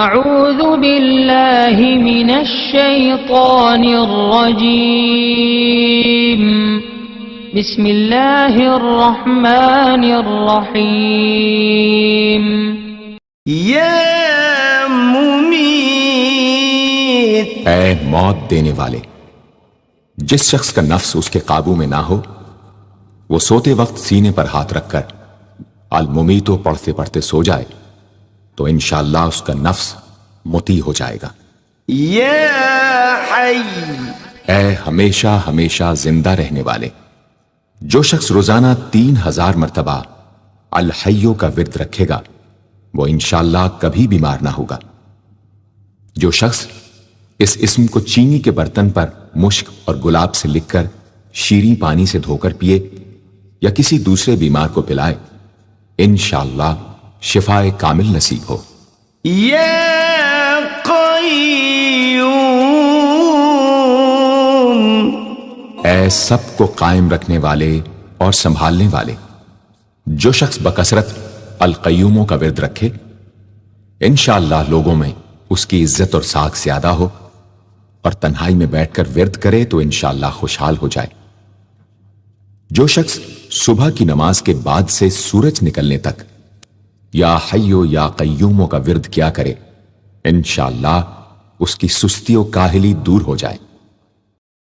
اعوذ باللہ من الشیطان الرجیم بسم اللہ الرحمن الرحیم یا ممیت، اے موت دینے والے، جس شخص کا نفس اس کے قابو میں نہ ہو وہ سوتے وقت سینے پر ہاتھ رکھ کر الممیتو پڑھتے پڑھتے سو جائے تو انشاءاللہ اس کا نفس مطیع ہو جائے گا۔ یا حی، اے ہمیشہ ہمیشہ زندہ رہنے والے، جو شخص روزانہ 3000 مرتبہ الحیو کا ورد رکھے گا وہ انشاءاللہ کبھی بیمار نہ ہوگا۔ جو شخص اس اسم کو چینی کے برتن پر مشک اور گلاب سے لکھ کر شیریں پانی سے دھو کر پیے یا کسی دوسرے بیمار کو پلائے انشاءاللہ شفاء کامل نصیب ہو۔ یا قیوم، اے سب کو قائم رکھنے والے اور سنبھالنے والے، جو شخص بکثرت القیوموں کا ورد رکھے انشاءاللہ لوگوں میں اس کی عزت اور ساکھ زیادہ ہو، اور تنہائی میں بیٹھ کر ورد کرے تو انشاءاللہ خوشحال ہو جائے۔ جو شخص صبح کی نماز کے بعد سے سورج نکلنے تک یا حیو یا قیوموں کا ورد کیا کرے انشاءاللہ اس کی سستی و کاہلی دور ہو جائے۔